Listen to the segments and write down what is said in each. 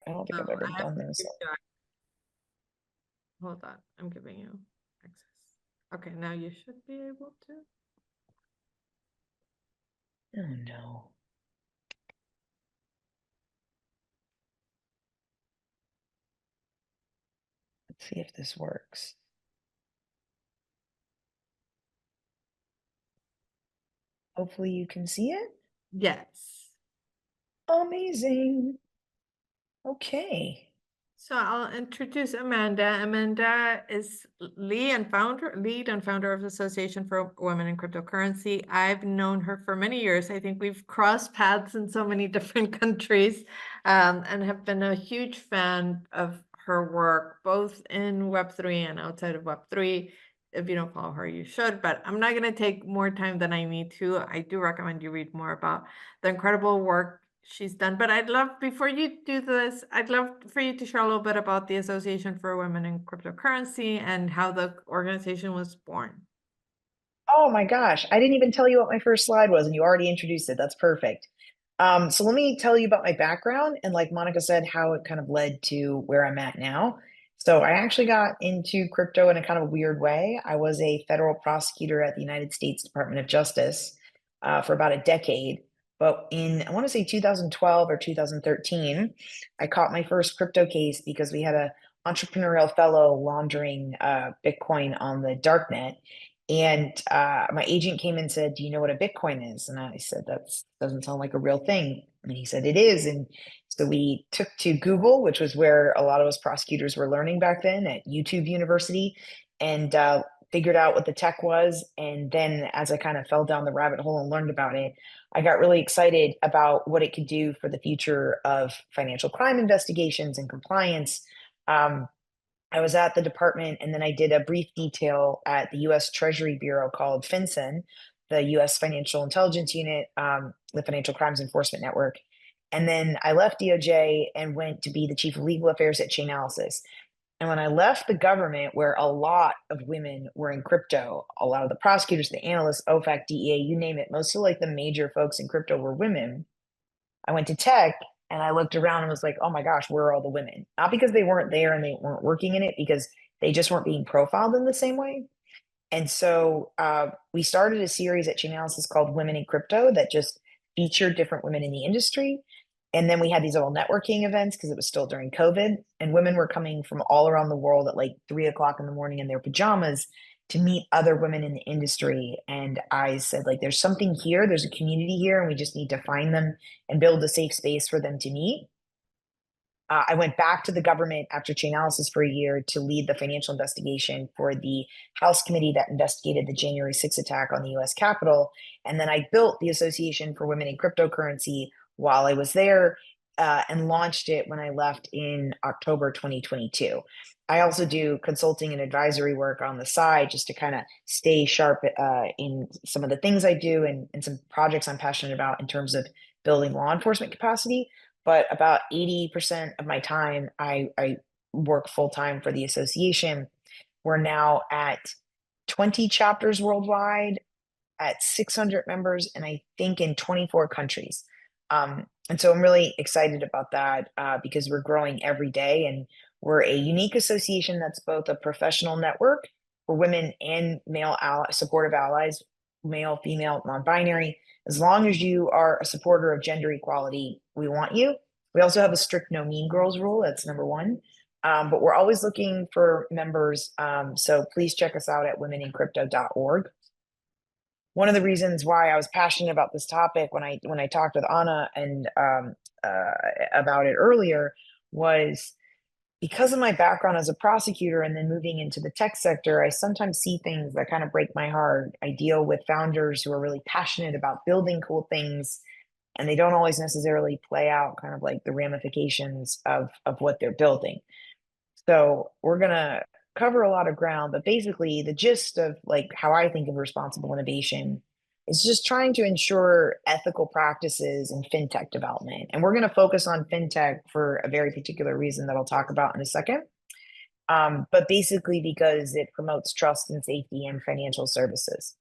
I don't think So I've ever I have done to this. give you hold on. I'm giving you access. Okay, now you should be able to. Oh no. Let's see if this works. Hopefully you can see it. Yes. Amazing. Okay. So I'll introduce Amanda. Amanda is lead and founder of the Association for Women in Cryptocurrency. I've known her for many years. I think we've crossed paths in so many different countries, and have been a huge fan of her work, both in Web3 and outside of Web3. If you don't follow her, you should, but I'm not going to take more time than I need to. I do recommend you read more about the incredible work she's done. But I'd love, before you do this, I'd love for you to share a little bit about the Association for Women in Cryptocurrency and how the organization was born. Oh my gosh, I didn't even tell you what my first slide was, and you already introduced it. That's perfect. So let me tell you about my background and, like Monica said, how it kind of led to where I'm at now. So I actually got into crypto in a kind of a weird way. I was a federal prosecutor at the United States Department of Justice for about a decade. But in, I want to say 2012 or 2013, I caught my first crypto case because we had a entrepreneurial fellow laundering Bitcoin on the darknet. And my agent came and said, "Do you know what a Bitcoin is?" And I said, "That doesn't sound like a real thing." And he said, "It is." And so we took to Google, which was where a lot of us prosecutors were learning back then at YouTube University, and figured out what the tech was. And then as I kind of fell down the rabbit hole and learned about it, I got really excited about what it could do for the future of financial crime investigations and compliance. Um, I was at the department and then I did a brief detail at the US Treasury Bureau called FinCEN, the US Financial Intelligence Unit, the Financial Crimes Enforcement Network. And then I left DOJ and went to be the chief of legal affairs at Chainalysis. And when I left the government, where a lot of women were in crypto, a lot of the prosecutors, the analysts, OFAC, DEA, you name it, most of like the major folks in crypto were women. I went to tech and I looked around and was like, oh my gosh, where are all the women? Not because they weren't there and they weren't working in it, because they just weren't being profiled in the same way. And so we started a series at Chainalysis called Women in Crypto that just featured different women in the industry. And then we had these little networking events because it was still during COVID, and women were coming from all around the world at like 3 o'clock in the morning in their pajamas to meet other women in the industry. And I said, like, there's something here, there's a community here, and we just need to find them and build a safe space for them to meet. I went back to the government after Chainalysis for a year to lead the financial investigation for the House committee that investigated the January 6th attack on the US Capitol. And then I built the Association for Women in Cryptocurrency while I was there, and launched it when I left in October 2022. I also do consulting and advisory work on the side just to kind of stay sharp in some of the things I do, and some projects I'm passionate about in terms of building law enforcement capacity. But about 80% of my time, I work full time for the association. We're now at 20 chapters worldwide, at 600 members, and I think in 24 countries. And so I'm really excited about that because we're growing every day, and we're a unique association that's both a professional network for women and male supportive allies, male, female, non-binary. As long as you are a supporter of gender equality, we want you. We also have a strict no mean girls rule. That's number one. But we're always looking for members. So please check us out at womenincrypto.org. One of the reasons why I was passionate about this topic when I talked with Anna and about it earlier was because of my background as a prosecutor and then moving into the tech sector. I sometimes see things that kind of break my heart. I deal with founders who are really passionate about building cool things, and they don't always necessarily play out kind of like the ramifications of what they're building. So we're gonna cover a lot of ground, but basically the gist of like how I think of responsible innovation is just trying to ensure ethical practices in fintech development. And we're going to focus on fintech for a very particular reason that I'll talk about in a second. But basically because it promotes trust and safety in financial services.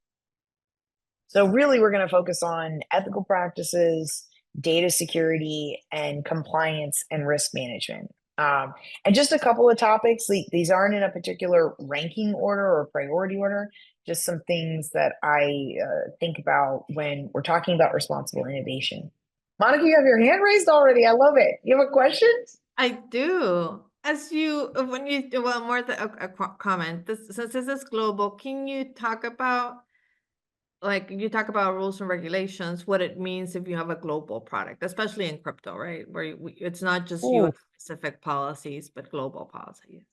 So really, we're going to focus on ethical practices, data security, and compliance and risk management. And just a couple of topics. These aren't in a particular ranking order or priority order, just some things that I think about when we're talking about responsible innovation. Monica, you have your hand raised already. I love it. You have a question? I do. As you, when you, well, more a comment, since this is global, can you talk about, like, you talk about rules and regulations, what it means if you have a global product, especially in crypto, right? Where it's not just Ooh, US specific policies, but global policies.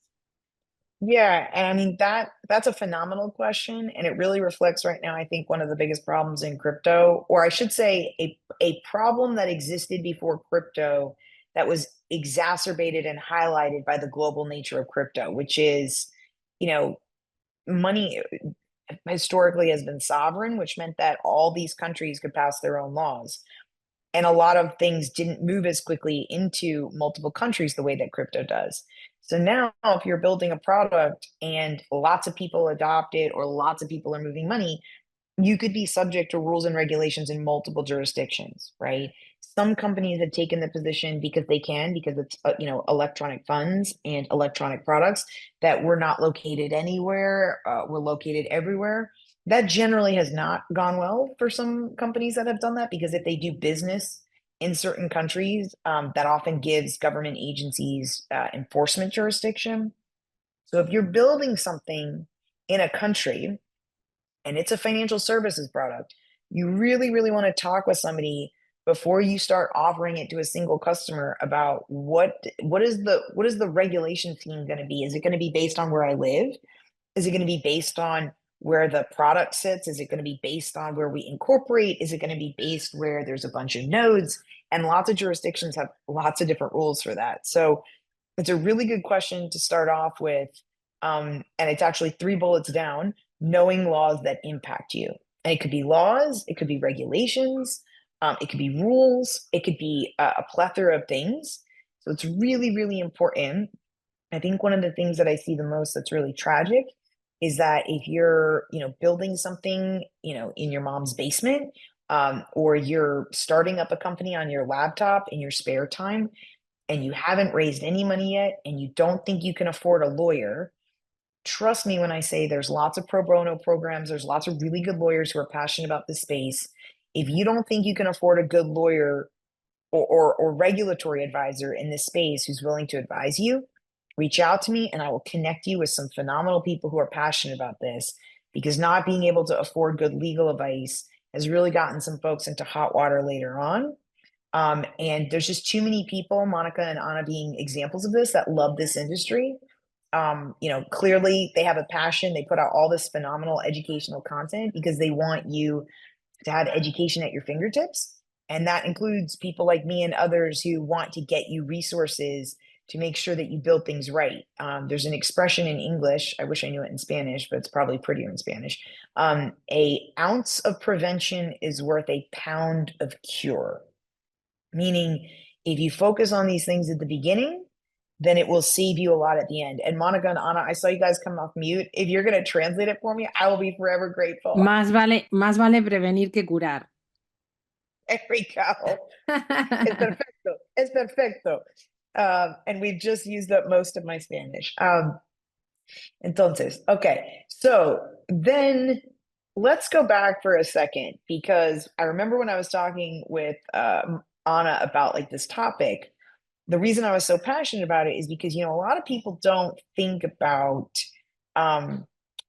yeah, and I mean that's a phenomenal question, and it really reflects right now, I think, one of the biggest problems in crypto, or I should say a problem that existed before crypto that was exacerbated and highlighted by the global nature of crypto, which is, you know, money historically has been sovereign, which meant that all these countries could pass their own laws. And a lot of things didn't move as quickly into multiple countries the way that crypto does. So now, if you're building a product and lots of people adopt it or lots of people are moving money, you could be subject to rules and regulations in multiple jurisdictions, right? Some companies have taken the position because they can, because it's electronic funds and electronic products, that we're not located anywhere, we're located everywhere. That generally has not gone well for some companies that have done that, because if they do business in certain countries, that often gives government agencies enforcement jurisdiction. So if you're building something in a country and it's a financial services product, you really, really want to talk with somebody before you start offering it to a single customer about what is the regulation scheme going to be? Is it going to be based on where I live? Is it going to be based on where the product sits? Is it going to be based on where we incorporate? Is it going to be based where there's a bunch of nodes? And lots of jurisdictions have lots of different rules for that. So it's a really good question to start off with. And it's actually 3 bullets down: knowing laws that impact you. And it could be laws, it could be regulations, it could be rules, it could be a plethora of things. So it's really, really important. I think one of the things that I see the most that's really tragic is that if you're, building something, in your mom's basement, or you're starting up a company on your laptop in your spare time, and you haven't raised any money yet, and you don't think you can afford a lawyer, trust me when I say there's lots of pro bono programs, there's lots of really good lawyers who are passionate about this space. If you don't think you can afford a good lawyer or regulatory advisor in this space who's willing to advise you, reach out to me and I will connect you with some phenomenal people who are passionate about this, because not being able to afford good legal advice has really gotten some folks into hot water later on. And there's just too many people, Monica and Anna being examples of this, that love this industry. Clearly they have a passion. They put out all this phenomenal educational content because they want you to have education at your fingertips. And that includes people like me and others who want to get you resources to make sure that you build things right. There's an expression in English, I wish I knew it in Spanish, but it's probably prettier in Spanish. A ounce of prevention is worth a pound of cure. Meaning, if you focus on these things at the beginning, then it will save you a lot at the end. And Monica and Anna, I saw you guys come off mute. If you're going to translate it for me, I will be forever grateful. Más vale prevenir que curar. There we go. Es perfecto. Es perfecto. And we've just used up most of my Spanish. Entonces, okay. So then let's go back for a second, because I remember when I was talking with Anna about like this topic, the reason I was so passionate about it is because, a lot of people don't think about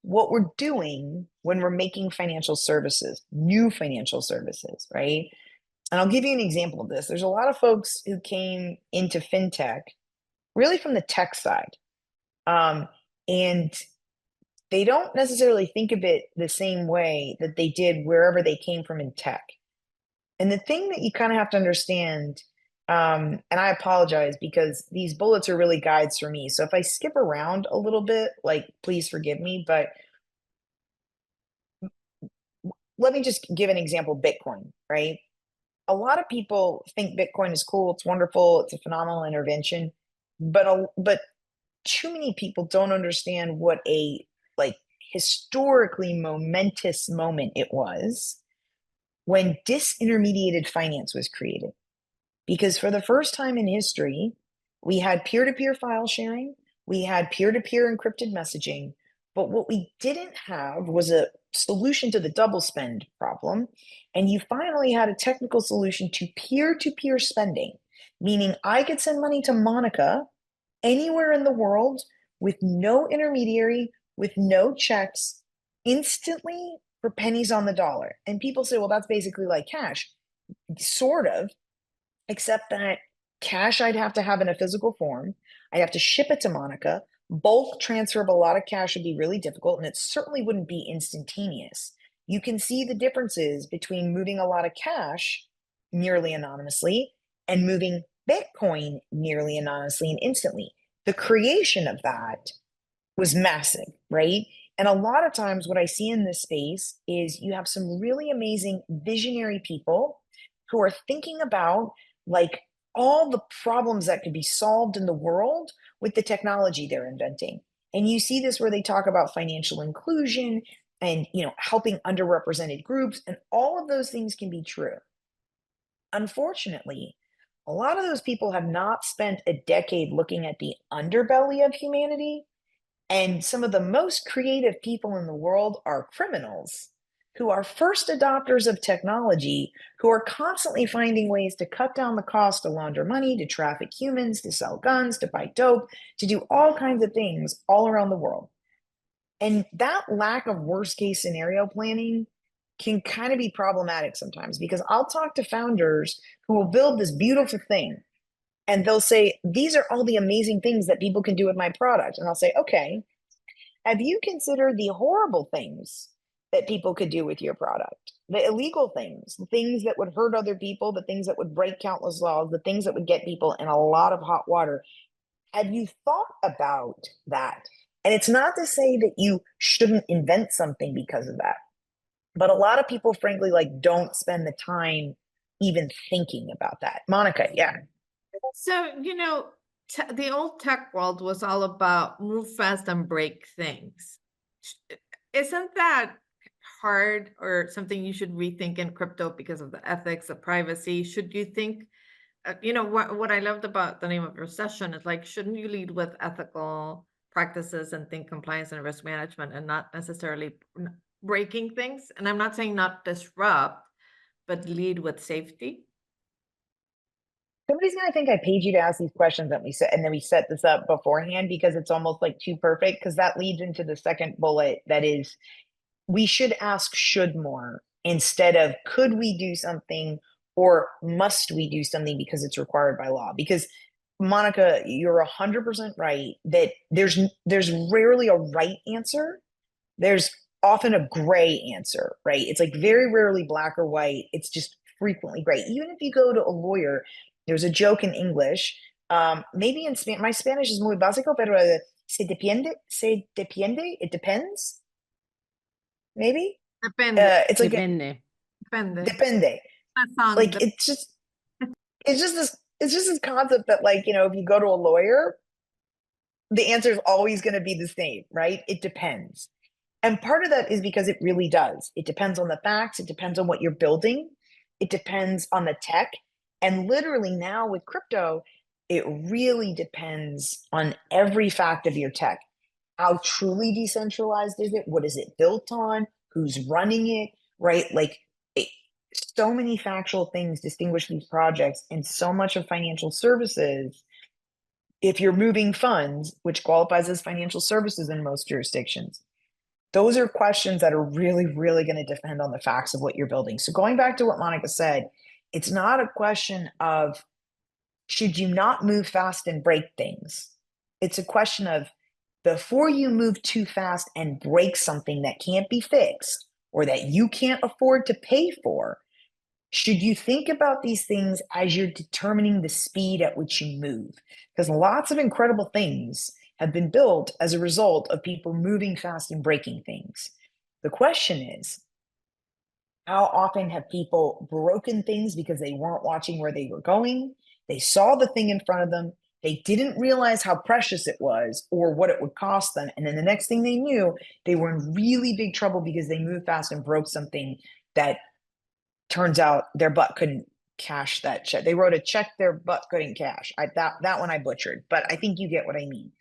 what we're doing when we're making financial services, new financial services, right? And I'll give you an example of this. There's a lot of folks who came into fintech really from the tech side. And they don't necessarily think of it the same way that they did wherever they came from in tech. And the thing that you kind of have to understand, and I apologize because these bullets are really guides for me. So if I skip around a little bit, like, please forgive me, but let me just give an example: Bitcoin, right? A lot of people think Bitcoin is cool, it's wonderful, it's a phenomenal intervention, but too many people don't understand what a like historically momentous moment it was when disintermediated finance was created. because for the first time in history, we had peer-to-peer file sharing, we had peer-to-peer encrypted messaging, but what we didn't have was a solution to the double spend problem. And you finally had a technical solution to peer-to-peer spending, meaning I could send money to Monica anywhere in the world with no intermediary, with no checks, instantly for pennies on the dollar. And people say, well, that's basically like cash. Sort of, except that cash I'd have to have in a physical form. I'd have to ship it to Monica. Bulk transfer of a lot of cash would be really difficult, and it certainly wouldn't be instantaneous. You can see the differences between moving a lot of cash nearly anonymously and moving Bitcoin nearly anonymously and instantly. The creation of that was massive, right? And a lot of times, what I see in this space is you have some really amazing visionary people who are thinking about like all the problems that could be solved in the world with the technology they're inventing. And you see this where they talk about financial inclusion and, you know, helping underrepresented groups, and all of those things can be true. Unfortunately, a lot of those people have not spent a decade looking at the underbelly of humanity. And some of the most creative people in the world are criminals who are first adopters of technology, who are constantly finding ways to cut down the cost to launder money, to traffic humans, to sell guns, to buy dope, to do all kinds of things all around the world. And that lack of worst case scenario planning can kind of be problematic sometimes, because I'll talk to founders who will build this beautiful thing and they'll say, these are all the amazing things that people can do with my product. And I'll say, okay, have you considered the horrible things that people could do with your product? The illegal things, the things that would hurt other people, the things that would break countless laws, the things that would get people in a lot of hot water. Have you thought about that? And it's not to say that you shouldn't invent something because of that, but a lot of people, frankly, like don't spend the time even thinking about that. Monica, yeah. So, you know, the old tech world was all about move fast and break things. Isn't that hard or something you should rethink in crypto because of the ethics, the privacy? Should you think, you know, what I loved about the name of your session is like, shouldn't you lead with ethical practices and think compliance and risk management and not necessarily breaking things? And I'm not saying not disrupt, but lead with safety. Somebody's gonna think I paid you to ask these questions that we said, and then we set this up beforehand because it's almost like too perfect. Because that leads into the second bullet, that is, we should ask should more instead of could we do something or must we do something because it's required by law. Because Monica, you're 100% right that there's rarely a right answer. There's often a gray answer, right? It's like very rarely black or white. It's just frequently gray. Even if you go to a lawyer, there's a joke in English. Maybe in Spanish, my Spanish is muy básico, pero se depende, it depends. Maybe Depende. it's like Depende. depende. Like it's just this concept that, like, you know, if you go to a lawyer, the answer is always going to be the same, right? It depends. And part of that is because it really does. It depends on the facts. It depends on what you're building. It depends on the tech. And literally now with crypto, it really depends on every fact of your tech. How truly decentralized is it? What is it built on? Who's running it, right? Like so many factual things distinguish these projects, and so much of financial services, if you're moving funds, which qualifies as financial services in most jurisdictions, those are questions that are really, really going to depend on the facts of what you're building. So going back to what Monica said, it's not a question of should you not move fast and break things. It's a question of before you move too fast and break something that can't be fixed or that you can't afford to pay for, should you think about these things as you're determining the speed at which you move? Because lots of incredible things have been built as a result of people moving fast and breaking things. The question is, how often have people broken things because they weren't watching where they were going? They saw the thing in front of them. They didn't realize how precious it was or what it would cost them. And then the next thing they knew, they were in really big trouble because they moved fast and broke something that turns out their butt couldn't cash that check. They wrote a check their butt couldn't cash. That one I butchered, but I think you get what I mean.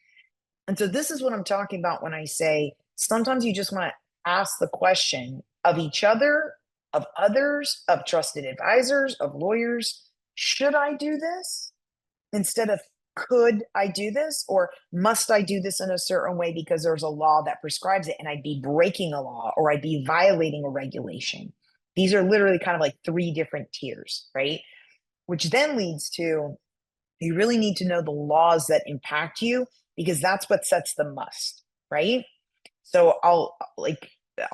And so this is what I'm talking about when I say sometimes you just want to ask the question of each other, of others, of trusted advisors, of lawyers. Should I do this? Instead of could I do this, or must I do this in a certain way because there's a law that prescribes it and I'd be breaking a law or I'd be violating a regulation. These are literally kind of like three different tiers, right? Which then leads to you really need to know the laws that impact you because that's what sets the must, right? So I'll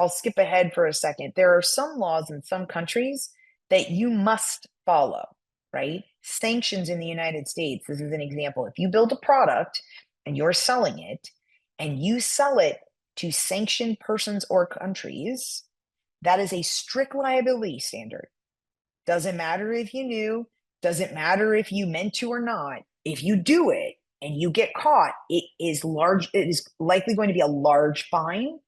skip ahead for a second. There are some laws in some countries that you must follow, right? Sanctions in the United States, this is an example. If you build a product and you're selling it and you sell it to sanctioned persons or countries, that is a strict liability standard. Doesn't matter if you knew, doesn't matter if you meant to or not. If you do it and you get caught, it is likely going to be a large fine.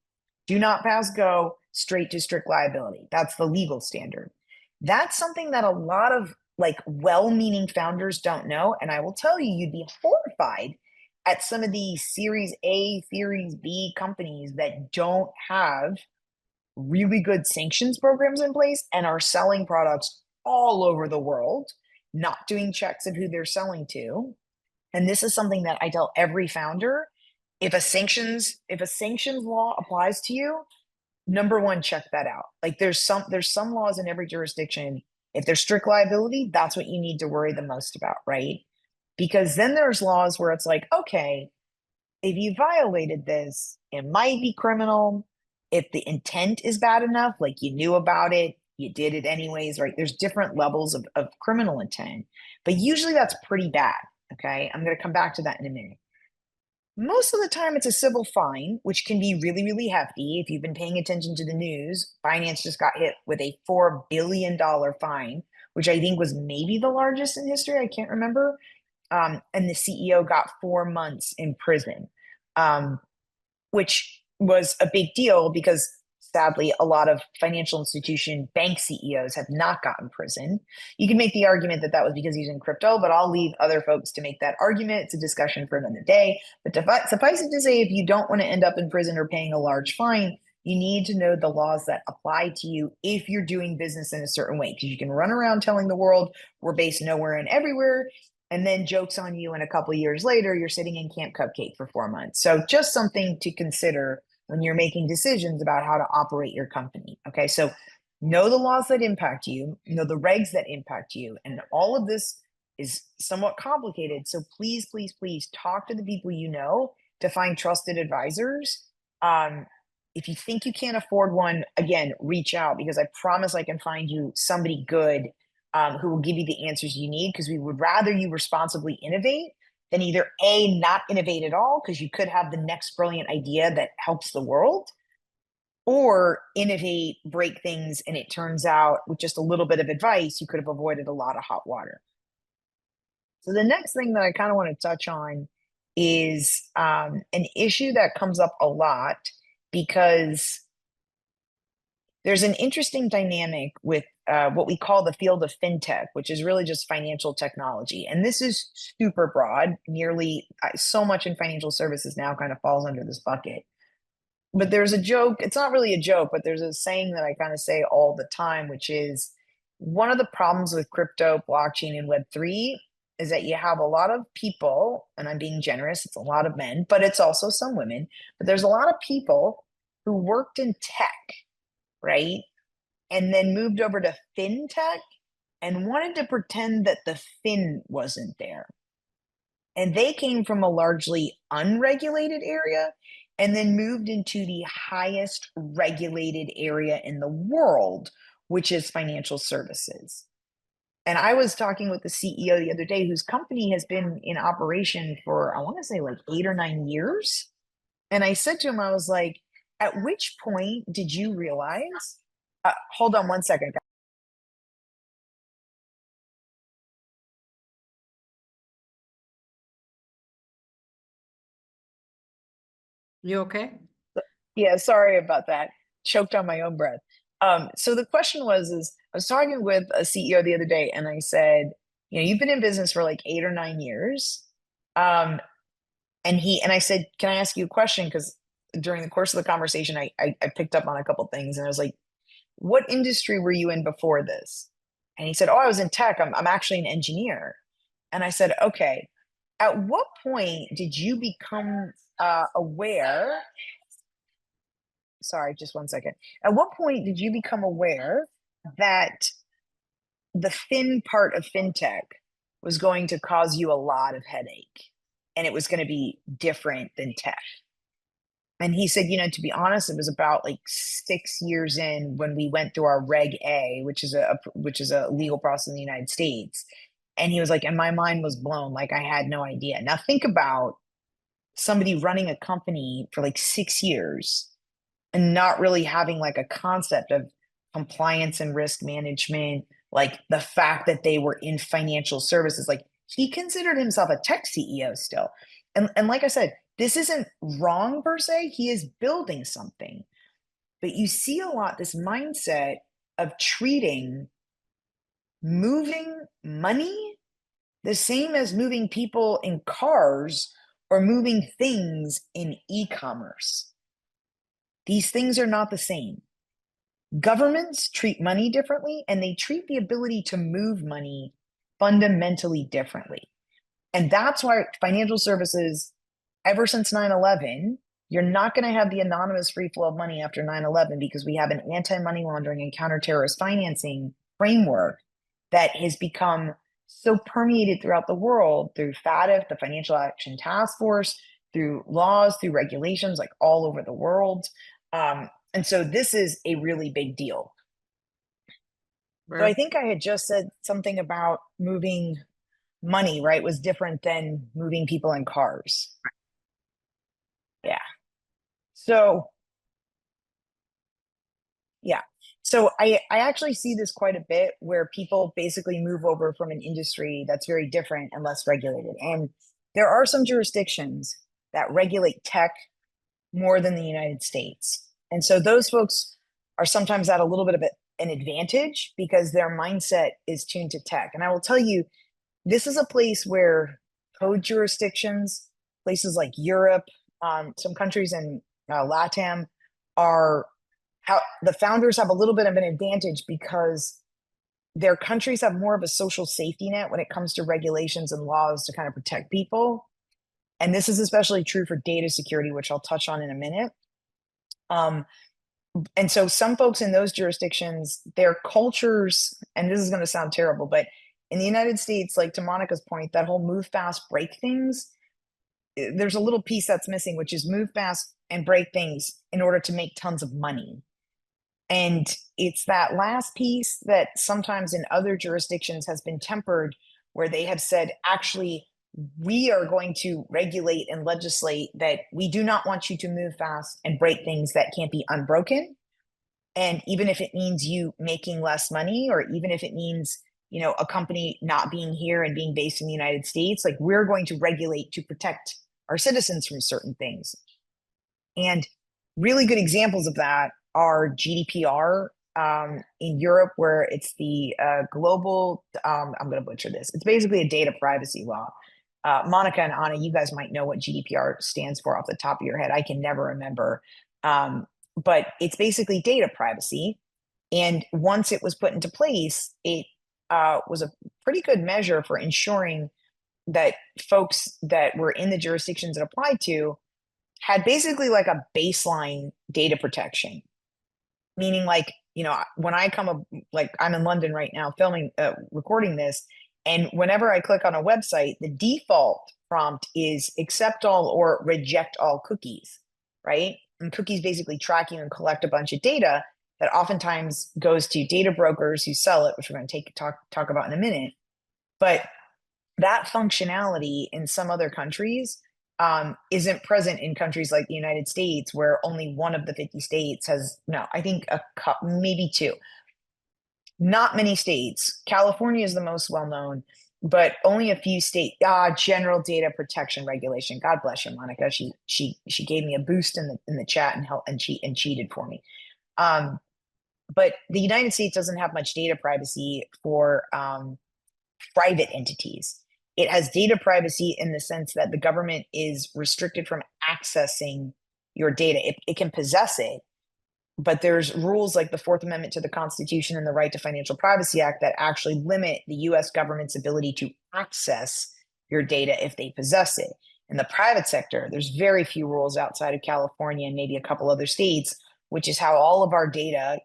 Do not pass go, straight to strict liability. That's the legal standard. That's something that a lot of like well-meaning founders don't know. And I will tell you, you'd be horrified at some of these Series A, Series B companies that don't have really good sanctions programs in place and are selling products all over the world, not doing checks of who they're selling to. And this is something that I tell every founder, if a sanctions law applies to you, number one, check that out. Like there's some laws in every jurisdiction. If there's strict liability, that's what you need to worry the most about, right? Because then there's laws where it's like, okay, if you violated this, it might be criminal. If the intent is bad enough, like you knew about it, you did it anyways, right? There's different levels of criminal intent, but usually that's pretty bad. Okay. I'm going to come back to that in a minute. Most of the time, it's a civil fine, which can be really, really hefty. If you've been paying attention to the news, Binance just got hit with a $4 billion fine, which I think was maybe the largest in history. I can't remember. And the CEO got 4 months in prison, which was a big deal because sadly, a lot of financial institution bank CEOs have not gotten prison. You can make the argument that that was because he's in crypto, but I'll leave other folks to make that argument. It's a discussion for another day. But suffice it to say, if you don't want to end up in prison or paying a large fine, you need to know the laws that apply to you if you're doing business in a certain way, because you can run around telling the world we're based nowhere and everywhere. And then jokes on you, and a couple of years later, you're sitting in Camp Cupcake for 4 months. So just something to consider when you're making decisions about how to operate your company. Okay, so know the laws that impact you, know the regs that impact you, and all of this is somewhat complicated. So please, please, please talk to the people you know to find trusted advisors. If you think you can't afford one, again, reach out, because I promise I can find you somebody good who will give you the answers you need, because we would rather you responsibly innovate than either A, not innovate at all, because you could have the next brilliant idea that helps the world, or innovate, break things, and it turns out with just a little bit of advice, you could have avoided a lot of hot water. So the next thing that I kind of want to touch on is an issue that comes up a lot, because there's an interesting dynamic with what we call the field of fintech, which is really just financial technology. And this is super broad. Nearly so much in financial services now kind of falls under this bucket. But there's a joke. It's not really a joke, but there's a saying that I kind of say all the time, which is one of the problems with crypto, blockchain, and Web3 is that you have a lot of people, and I'm being generous, it's a lot of men, but it's also some women, but there's a lot of people who worked in tech, right? And then moved over to fintech and wanted to pretend that the fin wasn't there. And they came from a largely unregulated area and then moved into the highest regulated area in the world, which is financial services. And I was talking with the CEO the other day, whose company has been in operation for, I want to say like 8 or 9 years. And I said to him, I was like, at which point did you realize, hold on one second. You okay? Yeah, sorry about that. Choked on my own breath. So the question was, I was talking with a CEO the other day and I said, you've been in business for like 8 or 9 years. And I said, can I ask you a question? Because during the course of the conversation, I picked up on a couple things and I was like, what industry were you in before this? And he said, oh, I was in tech. I'm actually an engineer. And I said, okay, at what point did you become aware? Sorry, just one second. At what point did you become aware that the fin part of fintech was going to cause you a lot of headache and it was going to be different than tech? And he said, to be honest, it was about like 6 years in when we went through our Reg A, which is a legal process in the United States. And he was like, and my mind was blown. Like I had no idea. Now think about somebody running a company for like 6 years and not really having like a concept of compliance and risk management, like the fact that they were in financial services. Like he considered himself a tech CEO still. And like I said, this isn't wrong per se. He is building something. But you see a lot this mindset of treating moving money the same as moving people in cars or moving things in e-commerce. These things are not the same. Governments treat money differently, and they treat the ability to move money fundamentally differently. And that's why financial services, ever since 9/11, you're not going to have the anonymous free flow of money after 9/11 because we have an anti-money laundering and counter-terrorist financing framework that has become so permeated throughout the world through FATF, the Financial Action Task Force, through laws, through regulations, like all over the world. And so this is a really big deal. So I think I had just said something about moving money, right, was different than moving people in cars. Yeah. So, yeah. So I actually see this quite a bit where people basically move over from an industry that's very different and less regulated. And there are some jurisdictions that regulate tech more than the United States. And so those folks are sometimes at a little bit of an advantage because their mindset is tuned to tech. And I will tell you, this is a place where code jurisdictions, places like Europe, some countries in LATAM are how the founders have a little bit of an advantage because their countries have more of a social safety net when it comes to regulations and laws to kind of protect people. And this is especially true for data security, which I'll touch on in a minute. And so some folks in those jurisdictions, their cultures, and this is going to sound terrible, but in the United States, like to Monica's point, that whole move fast, break things, there's a little piece that's missing, which is move fast and break things in order to make tons of money. And it's that last piece that sometimes in other jurisdictions has been tempered, where they have said, actually, we are going to regulate and legislate that we do not want you to move fast and break things that can't be unbroken. And even if it means you making less money, or even if it means, a company not being here and being based in the United States, like we're going to regulate to protect our citizens from certain things. And really good examples of that are GDPR in Europe, where it's the global, I'm going to butcher this. It's basically a data privacy law. Monica and Anna, you guys might know what GDPR stands for off the top of your head. I can never remember. But it's basically data privacy. And once it was put into place, it was a pretty good measure for ensuring that folks that were in the jurisdictions it applied to had basically like a baseline data protection. Meaning like, when I I'm in London right now filming, recording this, and whenever I click on a website, the default prompt is accept all or reject all cookies, right? And cookies basically track you and collect a bunch of data that oftentimes goes to data brokers who sell it, which we're going to talk about in a minute. But that functionality in some other countries isn't present in countries like the United States, where only one of the 50 states has, no, I think maybe two. Not many states. California is the most well-known, but only a few states. General data protection regulation. God bless you, Monica. She gave me a boost in the chat and helped and cheated for me. But the United States doesn't have much data privacy for private entities. It has data privacy in the sense that the government is restricted from accessing your data. It can possess it, but there's rules like the Fourth Amendment to the Constitution and the Right to Financial Privacy Act that actually limit the US government's ability to access your data if they possess it. In the private sector, there's very few rules outside of California and maybe a couple other states, which is how all of our data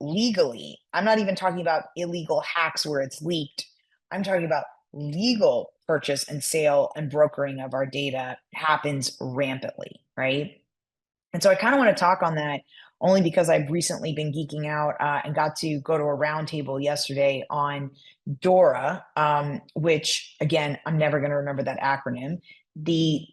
legally, I'm not even talking about illegal hacks where it's leaked. I'm talking about legal purchase and sale and brokering of our data happens rampantly, right? And so I kind of want to talk on that only because I've recently been geeking out and got to go to a roundtable yesterday on DORA, which again, I'm never going to remember that acronym, the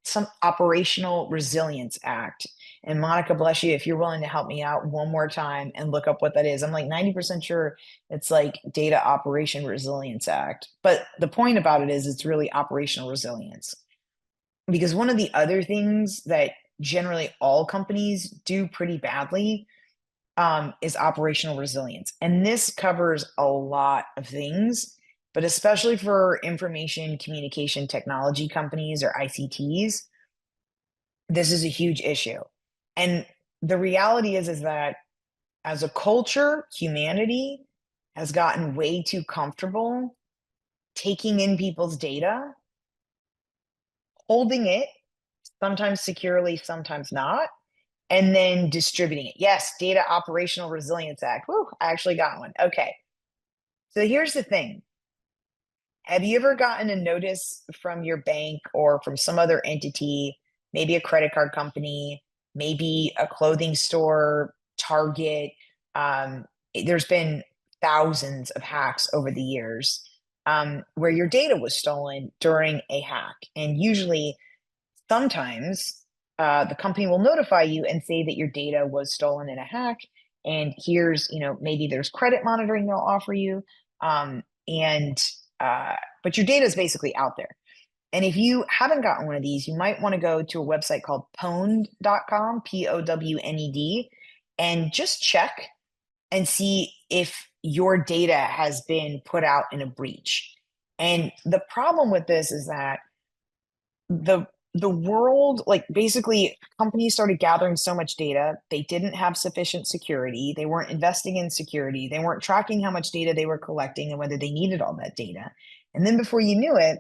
some Operational Resilience Act. And Monica, bless you, if you're willing to help me out one more time and look up what that is. I'm like 90% sure it's like Data Operation Resilience Act. But the point about it is it's really operational resilience. Because one of the other things that generally all companies do pretty badly is operational resilience. And this covers a lot of things, but especially for information communication technology companies or ICTs, this is a huge issue. And the reality is that as a culture, humanity has gotten way too comfortable taking in people's data, holding it, sometimes securely, sometimes not, and then distributing it. Yes, Data Operational Resilience Act. Woo, I actually got one. Okay. So here's the thing. Have you ever gotten a notice from your bank or from some other entity, maybe a credit card company, maybe a clothing store, Target? There's been thousands of hacks over the years where your data was stolen during a hack. And usually, sometimes the company will notify you and say that your data was stolen in a hack. And here's, maybe there's credit monitoring they'll offer you. But your data is basically out there. And if you haven't gotten one of these, you might want to go to a website called pwned.com, POWNED, and just check and see if your data has been put out in a breach. And the problem with this is that the world, like basically companies started gathering so much data, they didn't have sufficient security, they weren't investing in security, they weren't tracking how much data they were collecting and whether they needed all that data. And then before you knew it,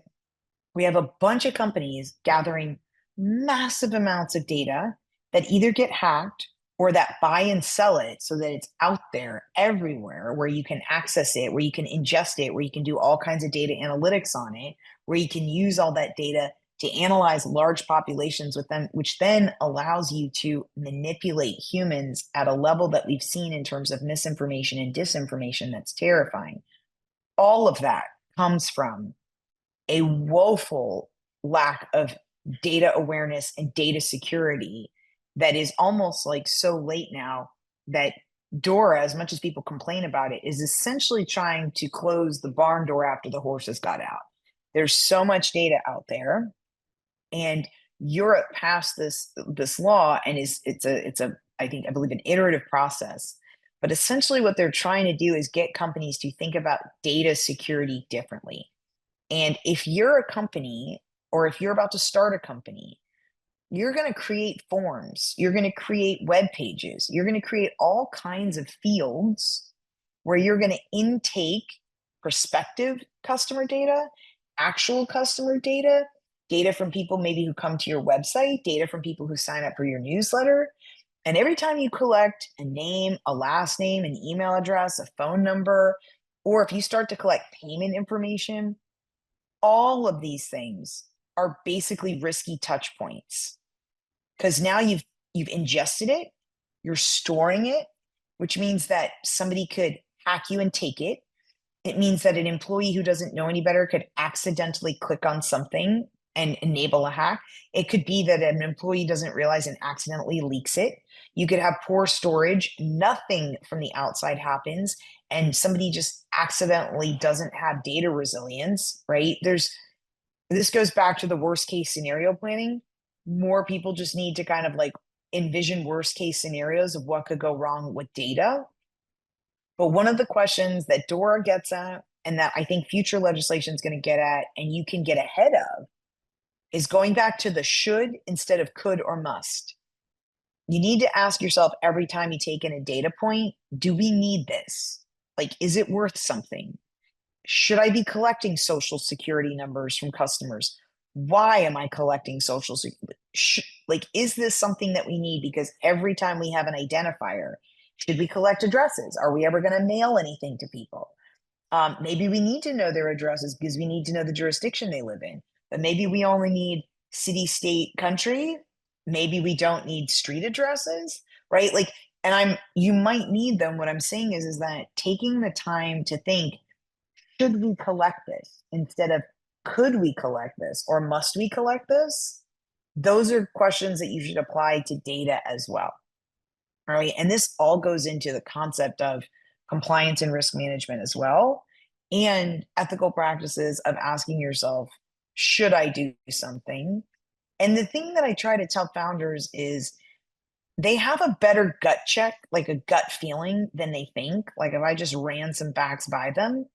we have a bunch of companies gathering massive amounts of data that either get hacked or that buy and sell it so that it's out there everywhere where you can access it, where you can ingest it, where you can do all kinds of data analytics on it, where you can use all that data to analyze large populations with them, which then allows you to manipulate humans at a level that we've seen in terms of misinformation and disinformation that's terrifying. All of that comes from a woeful lack of data awareness and data security that is almost like so late now that DORA, as much as people complain about it, is essentially trying to close the barn door after the horses got out. There's so much data out there. And Europe passed this law, and I believe an iterative process. But essentially what they're trying to do is get companies to think about data security differently. And if you're a company, or if you're about to start a company, you're going to create forms, you're going to create web pages, you're going to create all kinds of fields where you're going to intake prospective customer data, actual customer data, data from people maybe who come to your website, data from people who sign up for your newsletter. And every time you collect a name, a last name, an email address, a phone number, or if you start to collect payment information, all of these things are basically risky touch points. Because now you've ingested it, you're storing it, which means that somebody could hack you and take it. It means that an employee who doesn't know any better could accidentally click on something and enable a hack. It could be that an employee doesn't realize and accidentally leaks it. You could have poor storage, nothing from the outside happens, and somebody just accidentally doesn't have data resilience, right? This goes back to the worst case scenario planning. More people just need to kind of like envision worst case scenarios of what could go wrong with data. But one of the questions that Dora gets at, and that I think future legislation is going to get at, and you can get ahead of, is going back to the should instead of could or must. You need to ask yourself every time you take in a data point, do we need this? Like, is it worth something? Should I be collecting social security numbers from customers? Why am I collecting social security? Like, is this something that we need? Because every time we have an identifier, should we collect addresses? Are we ever going to mail anything to people? Maybe we need to know their addresses because we need to know the jurisdiction they live in. But maybe we only need city, state, country. Maybe we don't need street addresses, right? Like, and you might need them. What I'm saying is that taking the time to think, should we collect this instead of could we collect this or must we collect this? Those are questions that you should apply to data as well. All right. And this all goes into the concept of compliance and risk management as well, and ethical practices of asking yourself, should I do something? And the thing that I try to tell founders is they have a better gut check, like a gut feeling than they think. Like if I just ran some facts by them,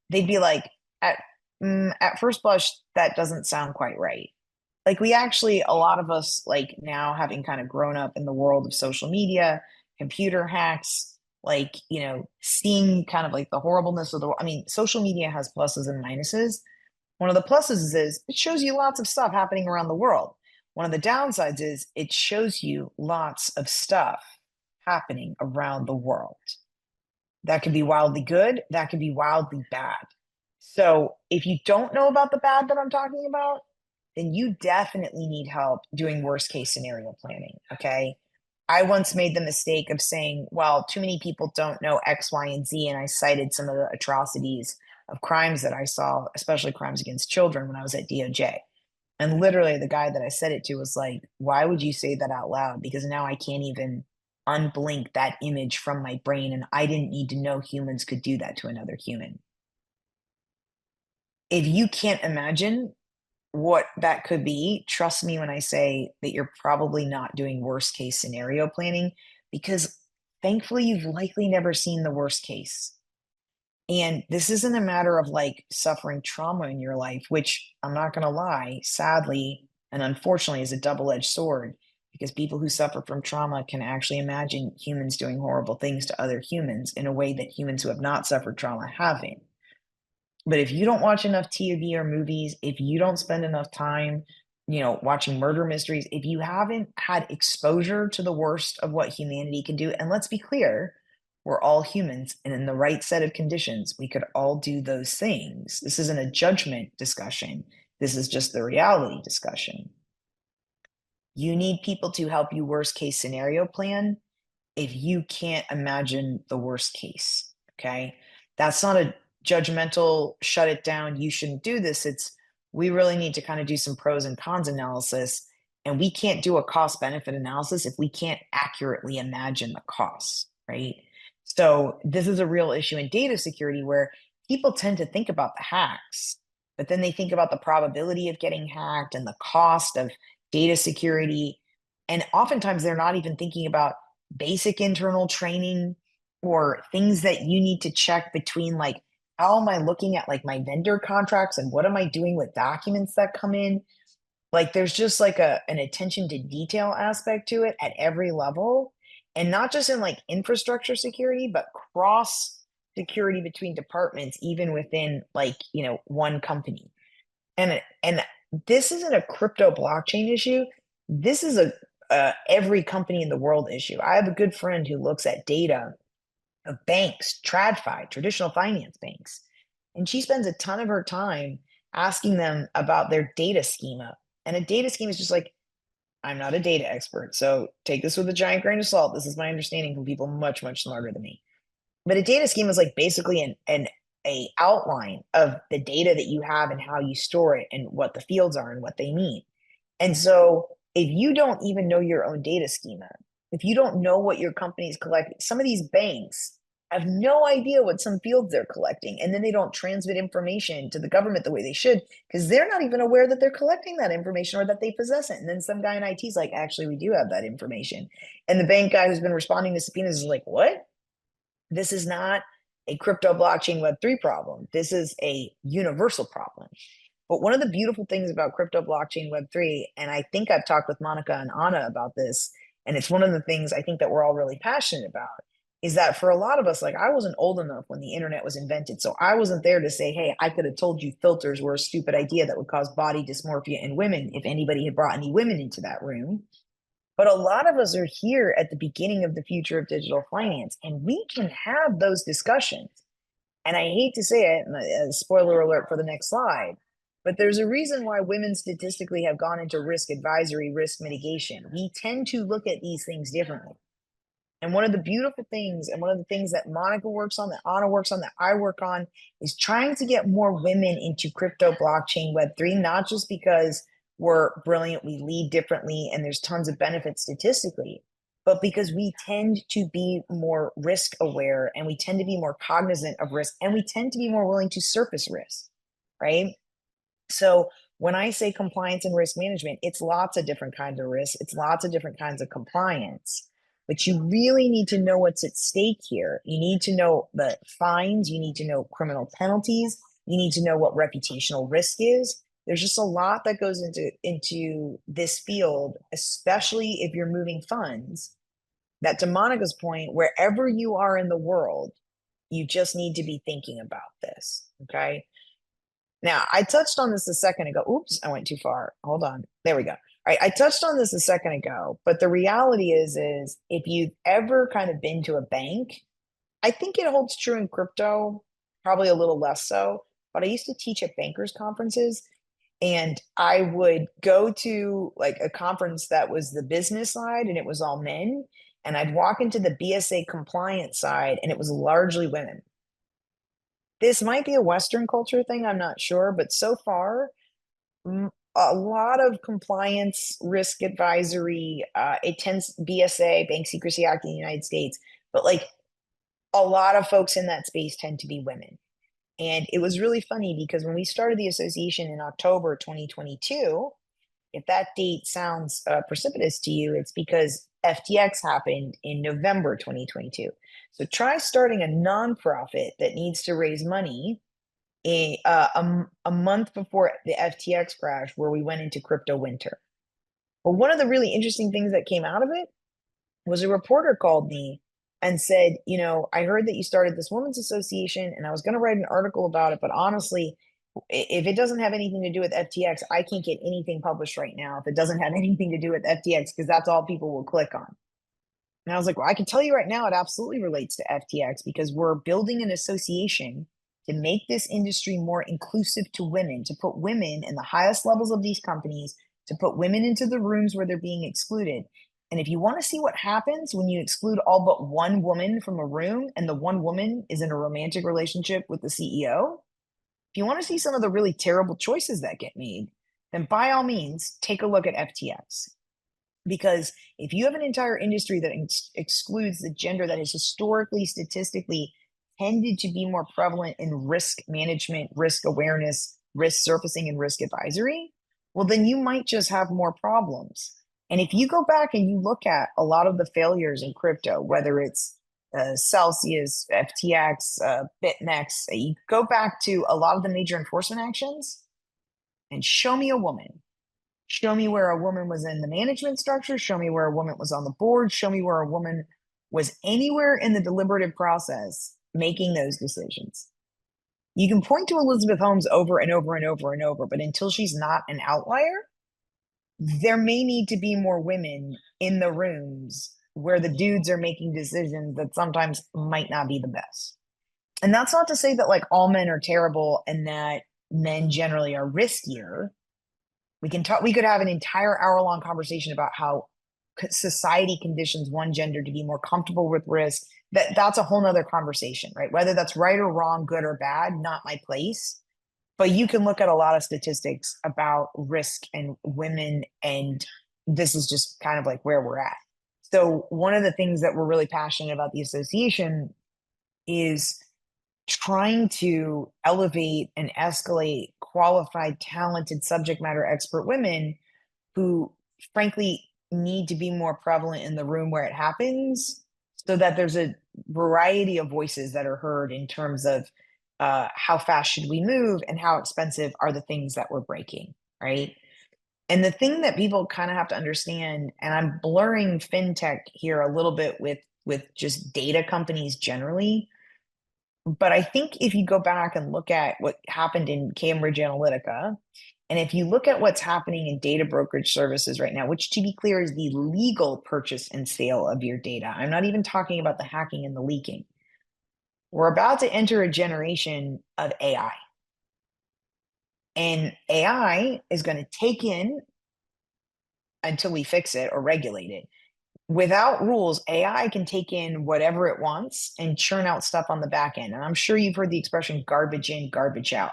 they'd be like, at first blush, that doesn't sound quite right. Like we actually, a lot of us, like now having kind of grown up in the world of social media, computer hacks, like, you know, seeing kind of like the horribleness of the world. I mean, social media has pluses and minuses. One of the pluses is it shows you lots of stuff happening around the world. One of the downsides is it shows you lots of stuff happening around the world. That could be wildly good. That could be wildly bad. So if you don't know about the bad that I'm talking about, then you definitely need help doing worst case scenario planning. Okay. I once made the mistake of saying, well, too many people don't know X, Y, and Z. And I cited some of the atrocities of crimes that I saw, especially crimes against children when I was at DOJ. And literally the guy that I said it to was like, why would you say that out loud? Because now I can't even unblink that image from my brain. And I didn't need to know humans could do that to another human. If you can't imagine what that could be, trust me when I say that you're probably not doing worst case scenario planning, because thankfully you've likely never seen the worst case. And this isn't a matter of like suffering trauma in your life, which I'm not going to lie, sadly, and unfortunately is a double-edged sword, because people who suffer from trauma can actually imagine humans doing horrible things to other humans in a way that humans who have not suffered trauma haven't. But if you don't watch enough TV or movies, if you don't spend enough time, you know, watching murder mysteries, if you haven't had exposure to the worst of what humanity can do, and let's be clear, we're all humans, and in the right set of conditions, we could all do those things. This isn't a judgment discussion. This is just the reality discussion. You need people to help you worst case scenario plan if you can't imagine the worst case, okay? That's not a judgmental, shut it down, you shouldn't do this. It's, we really need to kind of do some pros and cons analysis, and we can't do a cost benefit analysis if we can't accurately imagine the costs, right? So this is a real issue in data security where people tend to think about the hacks, but then they think about the probability of getting hacked and the cost of data security. And oftentimes they're not even thinking about basic internal training or things that you need to check between, like, how am I looking at like my vendor contracts and what am I doing with documents that come in? Like there's just like an attention to detail aspect to it at every level, and not just in like infrastructure security, but cross security between departments, even within like, you know, one company. And this isn't a crypto blockchain issue. This is a every company in the world issue. I have a good friend who looks at data of banks, TradFi, traditional finance banks. And she spends a ton of her time asking them about their data schema. And a data schema is just like, I'm not a data expert, so take this with a giant grain of salt. This is my understanding from people much, much smarter than me. But a data schema is like basically a outline of the data that you have and how you store it and what the fields are and what they mean. And so if you don't even know your own data schema, if you don't know what your company is collecting, some of these banks have no idea what some fields they're collecting. And then they don't transmit information to the government the way they should, because they're not even aware that they're collecting that information or that they possess it. And then some guy in IT is like, actually, we do have that information. And the bank guy who's been responding to subpoenas is like, what? This is not a crypto blockchain Web3 problem. This is a universal problem. But one of the beautiful things about crypto blockchain Web3, and I think I've talked with Monica and Anna about this, and it's one of the things I think that we're all really passionate about, is that for a lot of us, like I wasn't old enough when the internet was invented. So I wasn't there to say, hey, I could have told you filters were a stupid idea that would cause body dysmorphia in women if anybody had brought any women into that room. But a lot of us are here at the beginning of the future of digital finance, and we can have those discussions. And I hate to say it, and spoiler alert for the next slide, but there's a reason why women statistically have gone into risk advisory, risk mitigation. We tend to look at these things differently. And one of the beautiful things, and one of the things that Monica works on, that Anna works on, that I work on, is trying to get more women into crypto blockchain Web3, not just because we're brilliant, we lead differently, and there's tons of benefits statistically, but because we tend to be more risk aware, and we tend to be more cognizant of risk, and we tend to be more willing to surface risk, right? So when I say compliance and risk management, it's lots of different kinds of risks. It's lots of different kinds of compliance, but you really need to know what's at stake here. You need to know the fines. You need to know criminal penalties. You need to know what reputational risk is. There's just a lot that goes into this field, especially if you're moving funds, that to Monica's point, wherever you are in the world, you just need to be thinking about this, okay? Now, I touched on this a second ago. Oops, I went too far. Hold on. There we go. All right, I touched on this a second ago, but the reality is if you've ever kind of been to a bank, I think it holds true in crypto, probably a little less so, but I used to teach at bankers conferences, and I would go to like a conference that was the business side and it was all men, and I'd walk into the BSA compliance side and it was largely women. This might be a Western culture thing, I'm not sure, but so far, a lot of compliance, risk advisory, it tends BSA, Bank Secrecy Act in the United States, but like a lot of folks in that space tend to be women. And it was really funny because when we started the association in October 2022, if that date sounds precipitous to you, it's because FTX happened in November 2022. So try starting a nonprofit that needs to raise money a month before the FTX crash, where we went into crypto winter. But one of the really interesting things that came out of it was a reporter called me and said, you know, I heard that you started this women's association and I was going to write an article about it, but honestly, if it doesn't have anything to do with FTX, I can't get anything published right now if it doesn't have anything to do with FTX, because that's all people will click on. And I was like, well, I can tell you right now, it absolutely relates to FTX, because we're building an association to make this industry more inclusive to women, to put women in the highest levels of these companies, to put women into the rooms where they're being excluded. And if you want to see what happens when you exclude all but one woman from a room, and the one woman is in a romantic relationship with the CEO, if you want to see some of the really terrible choices that get made, then by all means, take a look at FTX. Because if you have an entire industry that excludes the gender that has historically, statistically tended to be more prevalent in risk management, risk awareness, risk surfacing, and risk advisory, well, then you might just have more problems. And if you go back and you look at a lot of the failures in crypto, whether it's Celsius, FTX, BitMEX, you go back to a lot of the major enforcement actions and show me a woman. Show me where a woman was in the management structure. Show me where a woman was on the board. Show me where a woman was anywhere in the deliberative process making those decisions. You can point to Elizabeth Holmes over and over and over and over, but until she's not an outlier, there may need to be more women in the rooms where the dudes are making decisions that sometimes might not be the best. And that's not to say that like all men are terrible and that men generally are riskier. We could have an entire hour-long conversation about how society conditions one gender to be more comfortable with risk. That's a whole nother conversation, right? Whether that's right or wrong, good or bad, not my place. But you can look at a lot of statistics about risk and women, and this is just kind of like where we're at. So one of the things that we're really passionate about the association is trying to elevate and escalate qualified, talented subject matter expert women who frankly need to be more prevalent in the room where it happens, so that there's a variety of voices that are heard in terms of how fast should we move and how expensive are the things that we're breaking, right? And the thing that people kind of have to understand, and I'm blurring fintech here a little bit with just data companies generally, but I think if you go back and look at what happened in Cambridge Analytica, and if you look at what's happening in data brokerage services right now, which to be clear is the legal purchase and sale of your data, I'm not even talking about the hacking and the leaking. We're about to enter a generation of AI. And AI is going to take in, until we fix it or regulate it, without rules, AI can take in whatever it wants and churn out stuff on the back end. And I'm sure you've heard the expression garbage in, garbage out.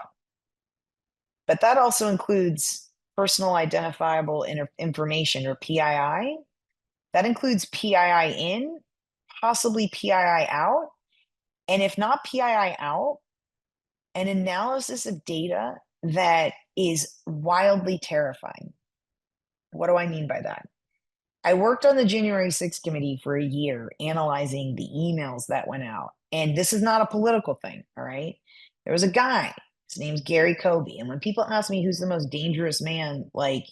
But that also includes personal identifiable information, or PII. That includes PII in, possibly PII out. And if not PII out, an analysis of data that is wildly terrifying. What do I mean by that? I worked on the January 6th committee for a year, analyzing the emails that went out. And this is not a political thing, all right? There was a guy, his name's Gary Kobe. And when people ask me who's the most dangerous man, like,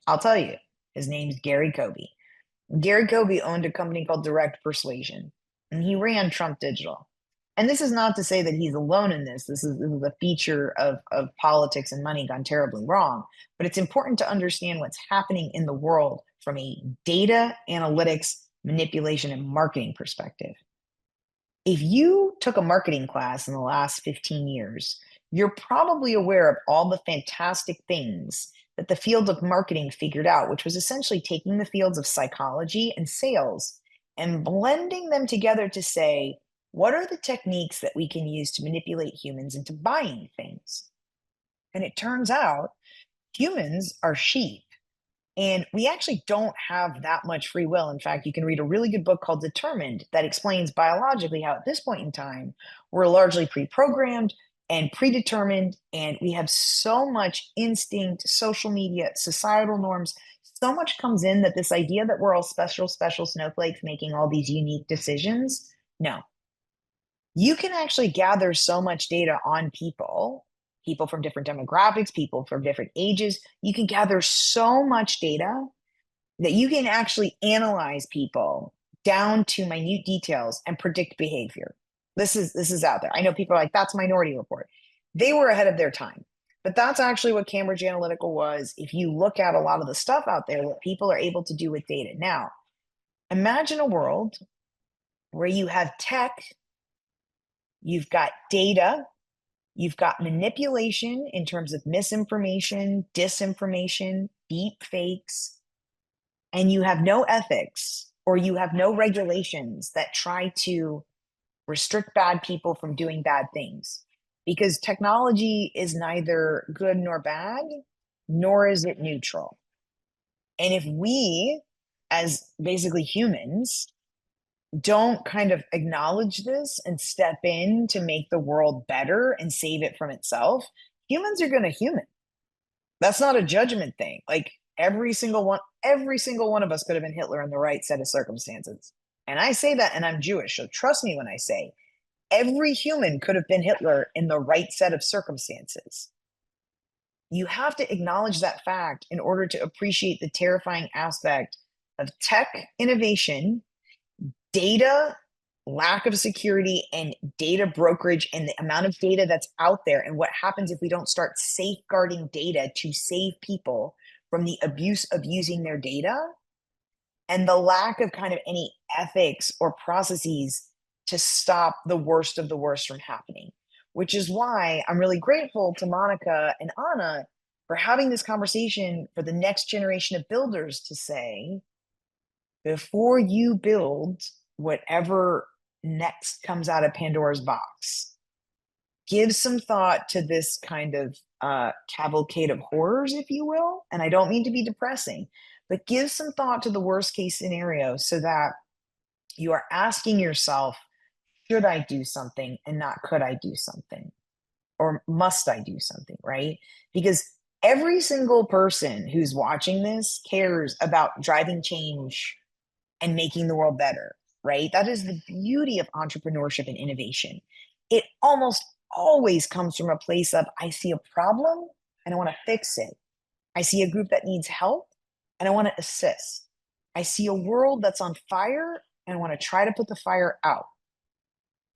I'll tell you, his name's Gary Kobe. Gary Kobe owned a company called Direct Persuasion, and he ran Trump Digital. And this is not to say that he's alone in this. This is a feature of politics and money gone terribly wrong. But it's important to understand what's happening in the world from a data analytics, manipulation, and marketing perspective. If you took a marketing class in the last 15 years, you're probably aware of all the fantastic things that the field of marketing figured out, which was essentially taking the fields of psychology and sales and blending them together to say, what are the techniques that we can use to manipulate humans into buying things? And it turns out humans are sheep. And we actually don't have that much free will. In fact, you can read a really good book called Determined that explains biologically how at this point in time, we're largely pre-programmed and predetermined, and we have so much instinct, social media, societal norms, so much comes in that this idea that we're all special snowflakes making all these unique decisions, no. You can actually gather so much data on people from different demographics, people from different ages. You can gather so much data that you can actually analyze people down to minute details and predict behavior. This is out there. I know people are like, that's Minority Report. They were ahead of their time. But that's actually what Cambridge Analytica was. If you look at a lot of the stuff out there, what people are able to do with data. Now, imagine a world where you have tech, you've got data, you've got manipulation in terms of misinformation, disinformation, deep fakes, and you have no ethics or you have no regulations that try to restrict bad people from doing bad things. Because technology is neither good nor bad, nor is it neutral. And if we, as basically humans, don't kind of acknowledge this and step in to make the world better and save it from itself, humans are going to human. That's not a judgment thing. Like every single one of us could have been Hitler in the right set of circumstances. And I say that, and I'm Jewish, so trust me when I say every human could have been Hitler in the right set of circumstances. You have to acknowledge that fact in order to appreciate the terrifying aspect of tech innovation, data, lack of security, and data brokerage, and the amount of data that's out there, and what happens if we don't start safeguarding data to save people from the abuse of using their data, and the lack of kind of any ethics or processes to stop the worst of the worst from happening. Which is why I'm really grateful to Monica and Anna for having this conversation for the next generation of builders to say, before you build whatever next comes out of Pandora's box, give some thought to this kind of cavalcade of horrors, if you will. And I don't mean to be depressing, but give some thought to the worst case scenario so that you are asking yourself, should I do something and not could I do something? Or must I do something, right? Because every single person who's watching this cares about driving change and making the world better, right? That is the beauty of entrepreneurship and innovation. It almost always comes from a place of I see a problem and I want to fix it. I see a group that needs help and I want to assist. I see a world that's on fire and I want to try to put the fire out.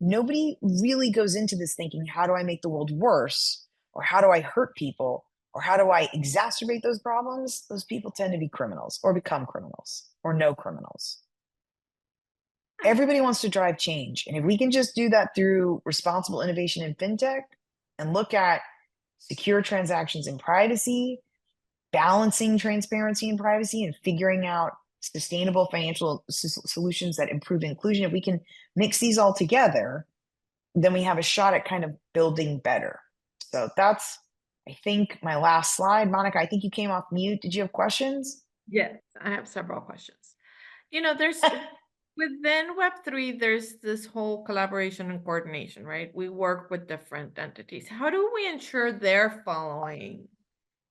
Nobody really goes into this thinking, how do I make the world worse? Or how do I hurt people? Or how do I exacerbate those problems? Those people tend to be criminals or become criminals or no criminals. Everybody wants to drive change. And if we can just do that through responsible innovation in fintech and look at secure transactions and privacy, balancing transparency and privacy, and figuring out sustainable financial solutions that improve inclusion, if we can mix these all together, then we have a shot at kind of building better. So that's, I think, my last slide. Monica, I think you came off mute. Did you have questions? Yes, I have several questions. You know, there's within Web3, there's this whole collaboration and coordination, right? We work with different entities. How do we ensure they're following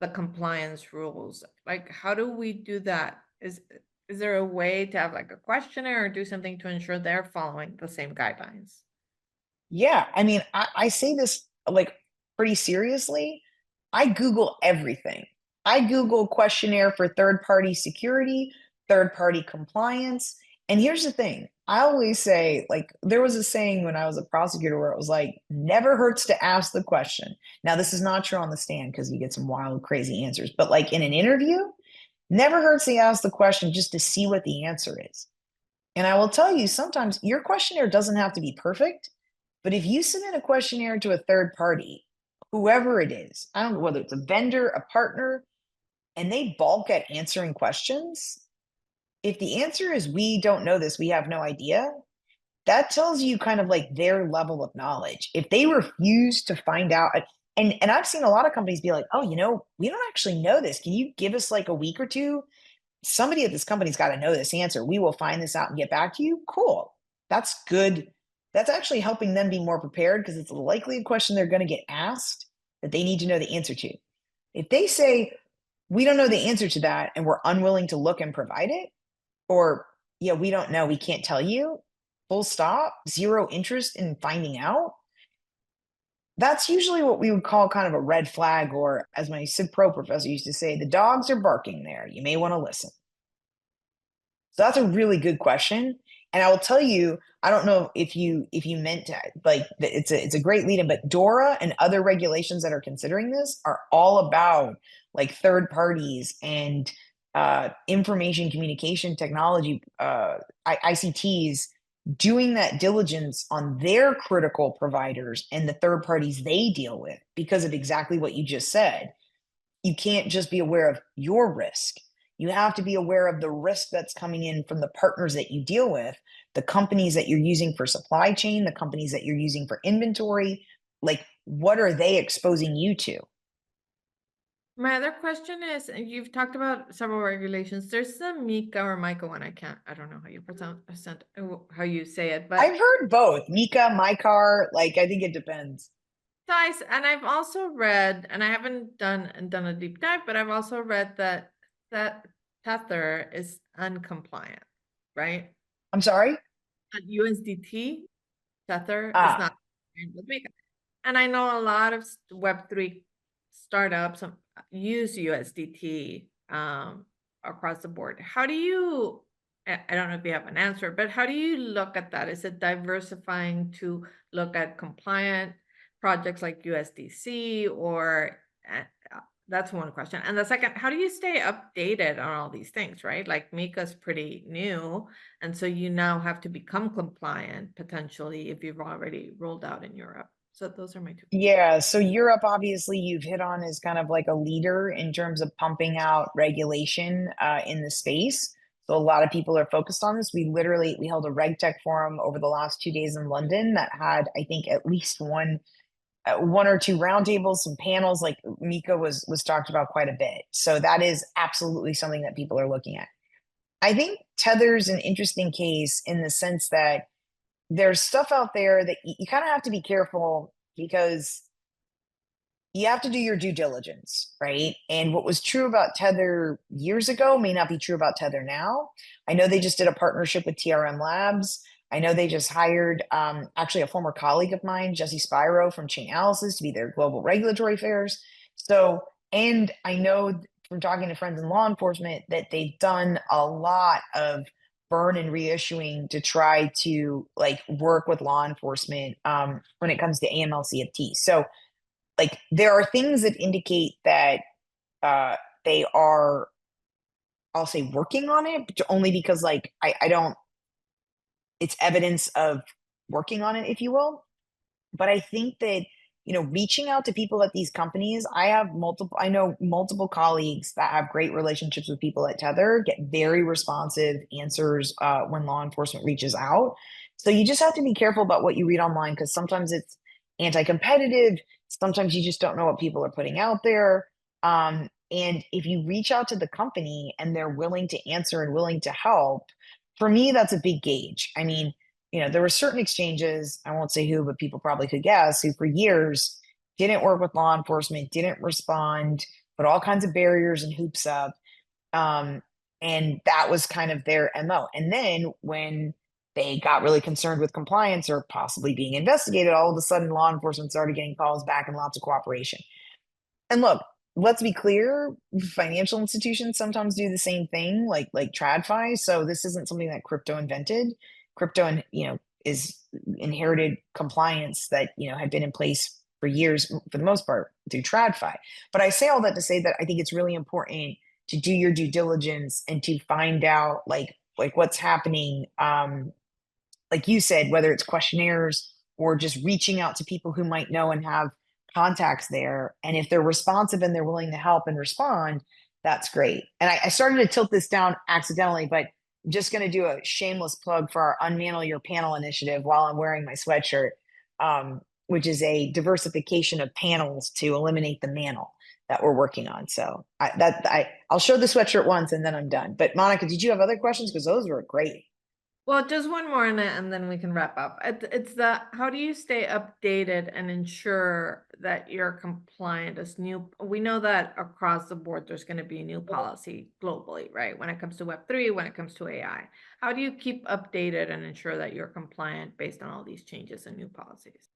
the compliance rules? Like, how do we do that? Is there a way to have like a questionnaire or do something to ensure they're following the same guidelines? Yeah, I mean, I say this like pretty seriously. I Google everything. I Google questionnaire for third-party security, third-party compliance. And here's the thing. I always say, like, there was a saying when I was a prosecutor where it was like, never hurts to ask the question. Now, this is not true on the stand because you get some wild, crazy answers. But like in an interview, never hurts to ask the question just to see what the answer is. And I will tell you, sometimes your questionnaire doesn't have to be perfect. But if you submit a questionnaire to a third party, whoever it is, I don't know whether it's a vendor, a partner, and they balk at answering questions, if the answer is we don't know this, we have no idea, that tells you kind of like their level of knowledge. If they refuse to find out, and I've seen a lot of companies be like, oh, you know, we don't actually know this. Can you give us like a week or two? Somebody at this company's got to know this answer. We will find this out and get back to you. Cool. That's good. That's actually helping them be more prepared because it's likely a question they're going to get asked that they need to know the answer to. If they say, we don't know the answer to that and we're unwilling to look and provide it, or, yeah, we don't know, we can't tell you, full stop, zero interest in finding out, that's usually what we would call kind of a red flag, or as my Civ Pro professor used to say, the dogs are barking there. You may want to listen. So that's a really good question. And I will tell you, I don't know if you meant to, like, it's a great lead in, but DORA and other regulations that are considering this are all about like third parties and information communication technology, ICTs, doing that diligence on their critical providers and the third parties they deal with because of exactly what you just said. You can't just be aware of your risk. You have to be aware of the risk that's coming in from the partners that you deal with, the companies that you're using for supply chain, the companies that you're using for inventory. Like, what are they exposing you to? My other question is, you've talked about several regulations. There's the Mika or Micah one. I don't know how you present how you say it, but I've heard both. Mika, MyCar, like, I think it depends. and I've also read, and I haven't done a deep dive, but I've also read that Tether is uncompliant, right? I'm sorry? USDT, Tether is Ah, not compliant with Mika. And I know a lot of Web3 startups use USDT across the board. How do you, I don't know if you have an answer, but how do you look at that? Is it diversifying to look at compliant projects like USDC, or that's one question. And the second, how do you stay updated on all these things, right? Like Mika's pretty new. And so you now have to become compliant potentially if you've already rolled out in Europe. So those are my two. yeah. So Europe, obviously, you've hit on is kind of like a leader in terms of pumping out regulation in the space. So a lot of people are focused on this. We held a RegTech forum over the last 2 days in London that had, I think, at least one or two roundtables, some panels. Like Mika was talked about quite a bit. So that is absolutely something that people are looking at. I think Tether's an interesting case in the sense that there's stuff out there that you kind of have to be careful because you have to do your due diligence, right? And what was true about Tether years ago may not be true about Tether now. I know they just did a partnership with TRM Labs. I know they just hired actually a former colleague of mine, Jesse Spiro from Chainalysis, to be their global regulatory affairs. So, and I know from talking to friends in law enforcement that they've done a lot of burn and reissuing to try to like work with law enforcement when it comes to AML CFT. So like there are things that indicate that they are, I'll say, working on it, but only because like I don't, it's evidence of working on it, if you will. But I think that, you know, reaching out to people at these companies, I know multiple colleagues that have great relationships with people at Tether, get very responsive answers when law enforcement reaches out. So you just have to be careful about what you read online because sometimes it's anti-competitive. Sometimes you just don't know what people are putting out there. And if you reach out to the company and they're willing to answer and willing to help, for me, that's a big gauge. I mean, you know, there were certain exchanges, I won't say who, but people probably could guess, who for years didn't work with law enforcement, didn't respond, put all kinds of barriers and hoops up. And that was kind of their MO. And then when they got really concerned with compliance or possibly being investigated, all of a sudden law enforcement started getting calls back and lots of cooperation. And look, let's be clear, financial institutions sometimes do the same thing, like TradFi. So this isn't something that crypto invented. Crypto and is inherited compliance that had been in place for years for the most part through TradFi. But I say all that to say that I think it's really important to do your due diligence and to find out like what's happening. Like you said, whether it's questionnaires or just reaching out to people who might know and have contacts there. And if they're responsive and they're willing to help and respond, that's great. And I started to tilt this down accidentally, but I'm just going to do a shameless plug for our Unmantle Your Panel initiative while I'm wearing my sweatshirt, which is a diversification of panels to eliminate the mantle that we're working on. So I'll show the sweatshirt once and then I'm done. But Monica, did you have other questions? Because those were great. Well, just one more in it, and then we can wrap up. It's how do you stay updated and ensure that you're compliant as new? We know that across the board, there's going to be a new policy globally, right? When it comes to Web3, when it comes to AI, how do you keep updated and ensure that you're compliant based on all these changes and new policies?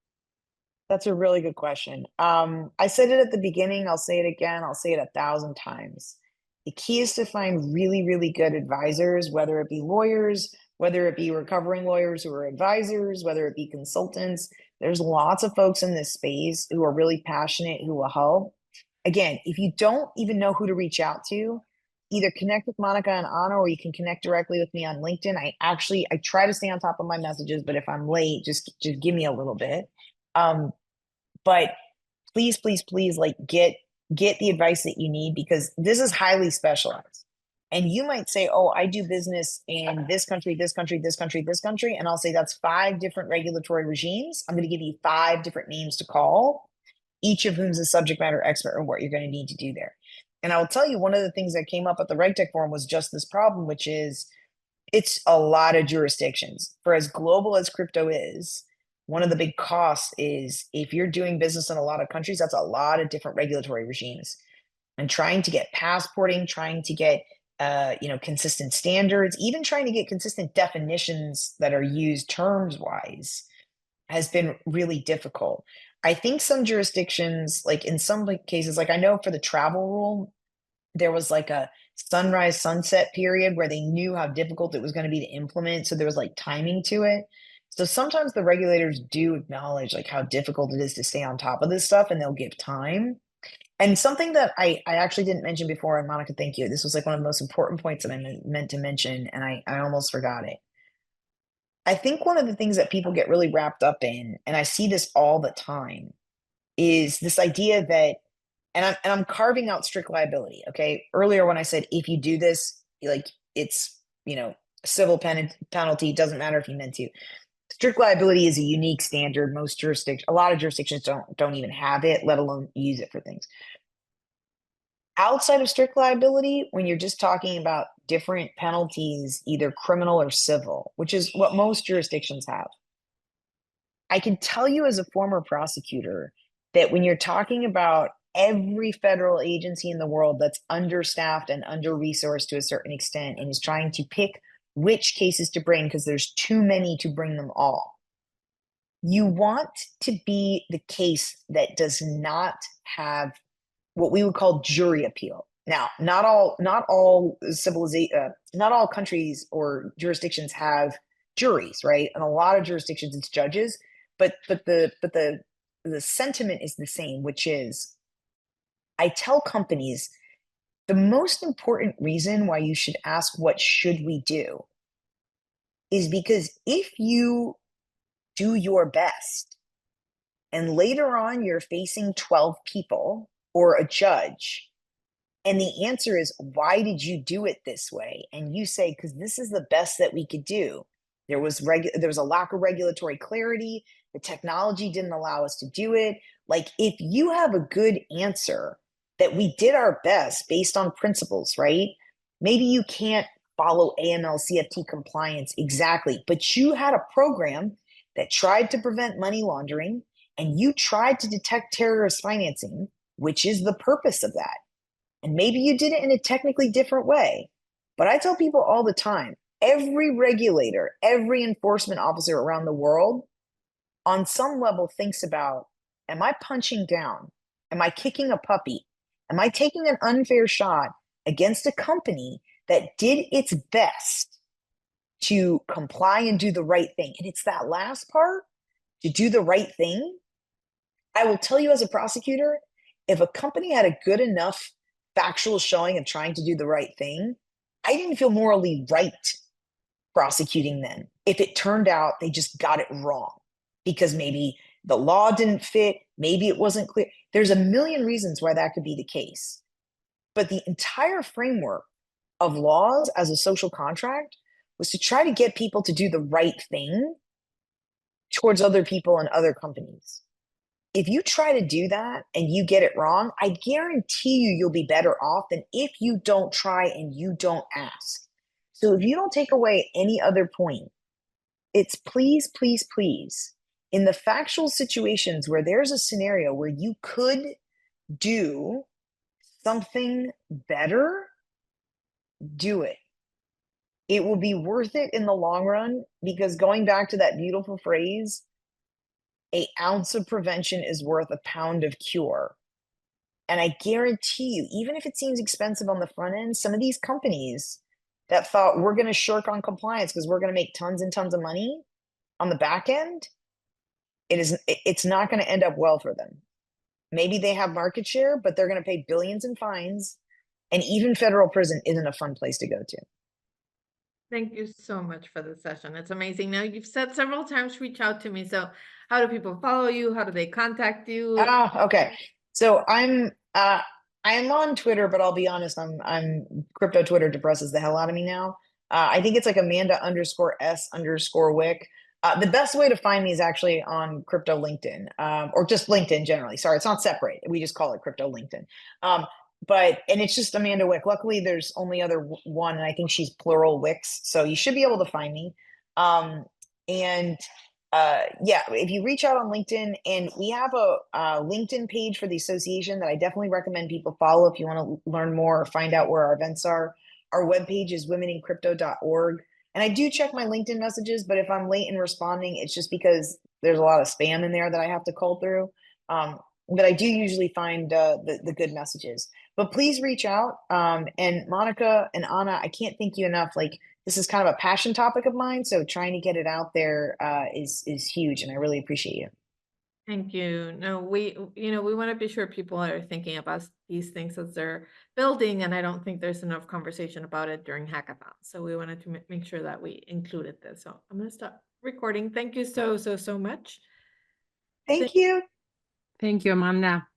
That's a really good question. I said it at the beginning. I'll say it again. I'll say it 1,000 times. The key is to find really, really good advisors, whether it be lawyers, whether it be recovering lawyers who are advisors, whether it be consultants. There's lots of folks in this space who are really passionate, who will help. Again, if you don't even know who to reach out to, either connect with Monica and Anna, or you can connect directly with me on LinkedIn. I try to stay on top of my messages, but if I'm late, just give me a little bit. But please, please, please, like get the advice that you need, because this is highly specialized. And you might say, oh, I do business in this country, this country, this country, this country. And I'll say that's 5 different regulatory regimes. I'm going to give you 5 different names to call, each of whom's a subject matter expert on what you're going to need to do there. And I will tell you, one of the things that came up at the RegTech Forum was just this problem, which is it's a lot of jurisdictions. For as global as crypto is, one of the big costs is if you're doing business in a lot of countries, that's a lot of different regulatory regimes. And trying to get passporting, trying to get consistent standards, even trying to get consistent definitions that are used terms wise has been really difficult. I think some jurisdictions, like in some cases, like I know for the travel rule, there was like a sunrise sunset period where they knew how difficult it was going to be to implement. So there was like timing to it. So sometimes the regulators do acknowledge like how difficult it is to stay on top of this stuff, and they'll give time. And something that I actually didn't mention before, and Monica, thank you. This was like one of the most important points that I meant to mention, and I almost forgot it. I think one of the things that people get really wrapped up in, and I see this all the time, is this idea that, and I'm carving out strict liability. Okay. Earlier when I said, if you do this, like it's, civil penalty, doesn't matter if you meant to. Strict liability is a unique standard. A lot of jurisdictions don't even have it, let alone use it for things. Outside of strict liability, when you're just talking about different penalties, either criminal or civil, which is what most jurisdictions have, I can tell you as a former prosecutor that when you're talking about every federal agency in the world that's understaffed and under-resourced to a certain extent and is trying to pick which cases to bring because there's too many to bring them all, you want to be the case that does not have what we would call jury appeal. Now, not all countries or jurisdictions have juries, right? And a lot of jurisdictions it's judges, but the sentiment is the same, which is I tell companies the most important reason why you should ask what should we do is because if you do your best and later on you're facing 12 people or a judge and the answer is, why did you do it this way? And you say, because this is the best that we could do. There was a lack of regulatory clarity. The technology didn't allow us to do it. Like, if you have a good answer that we did our best based on principles, right? Maybe you can't follow AML CFT compliance exactly, but you had a program that tried to prevent money laundering and you tried to detect terrorist financing, which is the purpose of that. And maybe you did it in a technically different way. But I tell people all the time, every regulator, every enforcement officer around the world, on some level thinks about, am I punching down? Am I kicking a puppy? Am I taking an unfair shot against a company that did its best to comply and do the right thing? And it's that last part, to do the right thing. I will tell you as a prosecutor, if a company had a good enough factual showing of trying to do the right thing, I didn't feel morally right prosecuting them if it turned out they just got it wrong because maybe the law didn't fit, maybe it wasn't clear. There's a million reasons why that could be the case. But the entire framework of laws as a social contract was to try to get people to do the right thing towards other people and other companies. If you try to do that and you get it wrong, I guarantee you'll be better off than if you don't try and you don't ask. So if you don't take away any other point, it's please, please, please, in the factual situations where there's a scenario where you could do something better, do it. It will be worth it in the long run because going back to that beautiful phrase, an ounce of prevention is worth a pound of cure. And I guarantee you, even if it seems expensive on the front end, some of these companies that thought we're going to shirk on compliance because we're going to make tons and tons of money on the back end, it's not going to end up well for them. Maybe they have market share, but they're going to pay billions in fines. And even federal prison isn't a fun place to go to. Thank you so much for the session. It's amazing. Now, you've said several times, reach out to me. So how do people follow you? How do they contact you? Okay. So I'm on Twitter, but I'll be honest, I'm crypto Twitter depresses the hell out of me now. I think it's like Amanda_S_Wick. The best way to find me is actually on crypto LinkedIn, or just LinkedIn generally. Sorry, it's not separate. We just call it crypto LinkedIn. And it's just Amanda Wick. Luckily, there's only other one, and I think she's plural Wicks. So you should be able to find me. Yeah, if you reach out on LinkedIn, and we have a LinkedIn page for the association that I definitely recommend people follow if you want to learn more or find out where our events are. Our webpage is womenincrypto.org. And I do check my LinkedIn messages, but if I'm late in responding, it's just because there's a lot of spam in there that I have to cull through. But I do usually find the good messages. But please reach out. And Monica and Anna, I can't thank you enough. Like, this is kind of a passion topic of mine, so trying to get it out there is huge, and I really appreciate you. Thank you. No, we want to be sure people are thinking about these things as they're building, and I don't think there's enough conversation about it during hackathon. So we wanted to make sure that we included this. So I'm going to stop recording. Thank you so much. Thank you. Thank you, Amanda.